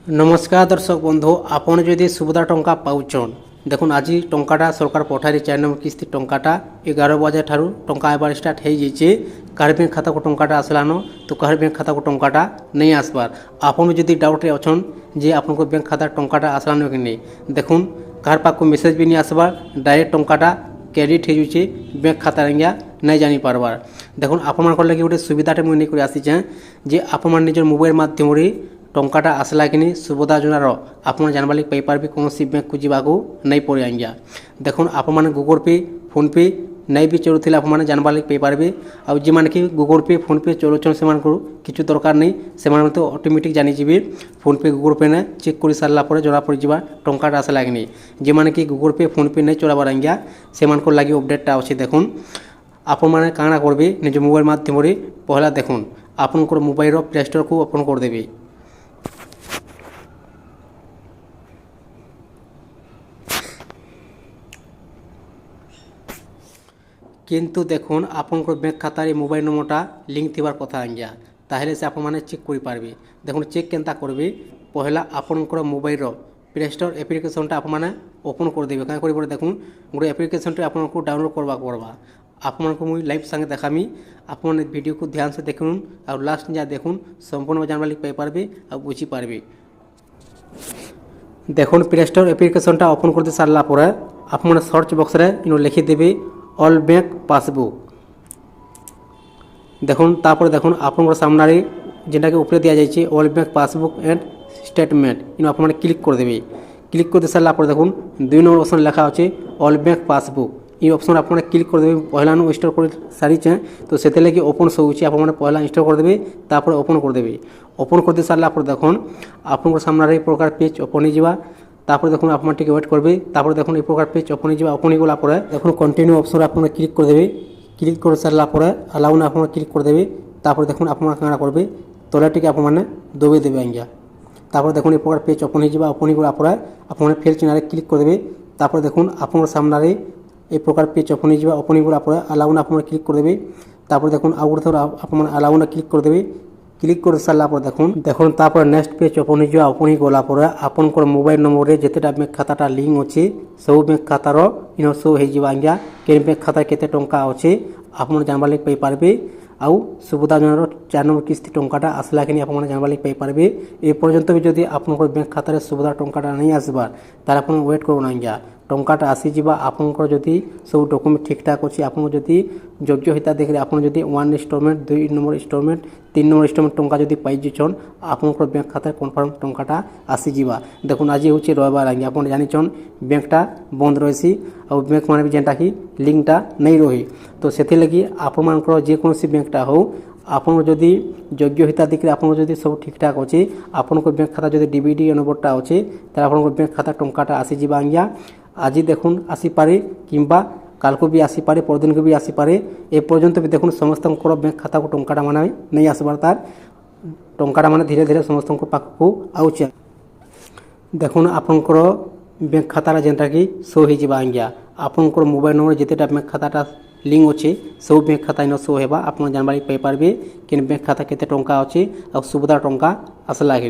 नमस्कार दर्शक बंधु आपण जदि सुविधा टंका पाउछन देखुन आज टंकाटा सरकार पठाई 4 नंबर किस्ती टंकाटा 11 बजे ठारू टंका आइबार स्टार्ट हो जाइए। काहर बैंक खाता को टंकाटा आसलानो तो काहर बैंक खाता को टंकाटा नहीं आसबार। आपन जदि डाउट अच्छन जे आपन को बैंक खाता टंकाटा आसलानो कि नहीं देखुन काहर पाक को मेसेज भी नहीं आसबार डायरेक्ट टंकाटा क्रेडिट हो जाइए बैंक खाता रेंगिया नहीं जानी पारबार। देखुन आपण मान लगे गोटे सुविधाटे मुझे नहीं आसीचे जे आपण मान निजर मोबाइल माध्यम टंकाटा आसला कि नहीं सुविधा योजनार आप जानवा लगे पाइपारे कौन बैंक को जावाक नहीं पड़े आज्ञा। देखुन आप गूगल पे फोन पे नहीं भी चलुले आप जानवा लगे पाइपारे आउ जी मैंने कि गूगल पे फोन पे चलुन से किसी दरकार नहीं से तो ऑटोमेटिक जानीजे फोन पे गूगल पे ने चेक कर सारापर जना पड़ा टंकाटा आसला कि नहीं। जी मैंने कि गूगल पे फोन पे नहीं चलाबार आज्ञा से लगे अपडेटा अच्छे। देखुन आप काଣା करेंगे निज मोबाइल माध्यम पहला देखुन आपन मोबाइल प्ले स्टोर को ओपन करदेवे। किंतु देखुन आपन बैंक खातार मोबाइल नंबरटा लिंक थी कथा आज्ञा ताहले से आपने चेक कर पारे। देखुन चेक केनता करेंगे पहला आपन मोबाइल प्ले स्टोर एप्लिकेशनटा आपने ओपन करदेवे। क्या कर देखुन गोटे एप्लिकेशन आपको डाउनलोड करवा पड़वा। आपको मुझे लाइव संगे देखामी आप वीडियो को ध्यान से देखुन और लास्ट जा देखुन संपूर्ण जानवा लगे पाइपारे और बुझीपारे। देखुन प्ले स्टोर एप्लिकेशनटा ओपन करते सारापर आप सर्च बक्स इन लिखिदेवे ऑल बैंक पासबुक। देखुन तापर देखुन आपन सामने जेटा कि ऊपर दि जाए all bank passbook and statement in आप क्लिक करदेवे। क्लिक कर सारापर देखुन 2 नंबर ऑप्शन लिखा अच्छे ऑल बैंक पासबुक ये ऑप्शन आप क्लिक करदेवे। पहला इंस्टॉल कर सारीचे तो से लगे ओपन शोचे आप पहला इंस्टॉल करदेवे तापर ओपन करदेवे। ओपन कर सारापर देखुन आप सामने प्रकार पेज ओपन हो तापर देखुन आप वेट करेंगे तापर देखुन ये प्रकार पेज ओपन हो ओपन हो गला देखुन कंटिन्यू ऑप्शन आप क्लिक करदेवे। क्लिक कर सारापर अलाउ आप क्लिक करदेवे तापर देखुन आप करेंगे तले टी आप दबे देवे आज्ञा। तापर देखुन ये प्रकार पेज ओपन हो ओपन हो गला आप फिर चिन्ह क्लिक करदेवे तापर देखुन आप सामने ये प्रकार पेज ओपन हो ओपन हो गला अलाउ आप क्लिक करदेवे तापर देखुन आउ गोटे थर आप अलाउ क्लिक करदेवे। क्लिक कर सारापर देखुन देखुन तापर नेक्स्ट पेज ओपन हो ओपन हो गला आपन मोबाइल नंबर जितेटा बैंक खाताटा लिंक अच्छे सब बैंक खातार इन शो हो आज्ञा के बैंक खाता केते टंका अच्छे आप जानवा लगे पाइपारे आउ सुविधा योजनार 4 नंबर किस्ती टंकाटा आसला कि आप जानवा लगे पाइपारे। ए पर्यंत भी जदि आप बैंक खातार सुविधा टंकाटा नहीं आसबार तार आप वेट करूँ आज्ञा टंकाटा आसीजा आपंकर जदि सब डॉक्यूमेंट ठीक ठाक अच्छे आप योग्य हिता देखिए आप 1 installment 2 number installment 3 number installment टंका जदि पाइछन आपंकर बैंक खाता कन्फर्म टंकाटा आसीजा। देखुन आज हूँ रविवार आज्ञा आप जानिछन बैंकटा बंद रही और बैंक मान भी जेनटा कि लिंकटा नहीं रही तो से लगी आपंकर जेकोसी बैंकटा हो आपन जदि योग्य हिता देखिए आप सब ठीक ठाक अच्छे आपन बैंक खाता जब डीबीडी नंबरटा अच्छे तो आप बैंक खाता टंकाटा आसीजा आज्ञा। आज देखुन आसीपारे किंबा काल को भी आसीपारे परदिन को भी आसीपारे ए पर्यंत भी देखुन समस्त बैंक खाता को टंकाटा माने नहीं आसबार तार टंकाटा माने धीरे धीरे समस्त पाख को आउचे। देखुन आपनकर बैंक खाता जेनटा कि शो हो आज्ञा आपनकर मोबाइल नंबर जितेटा बैंक खाताटा लिंक अच्छे सब बैंक खाता इन शो होगा आप जानवा लगे पाइपारे कि बैंक खाता केते टंका अच्छे और सुविधा टंका आसला कि।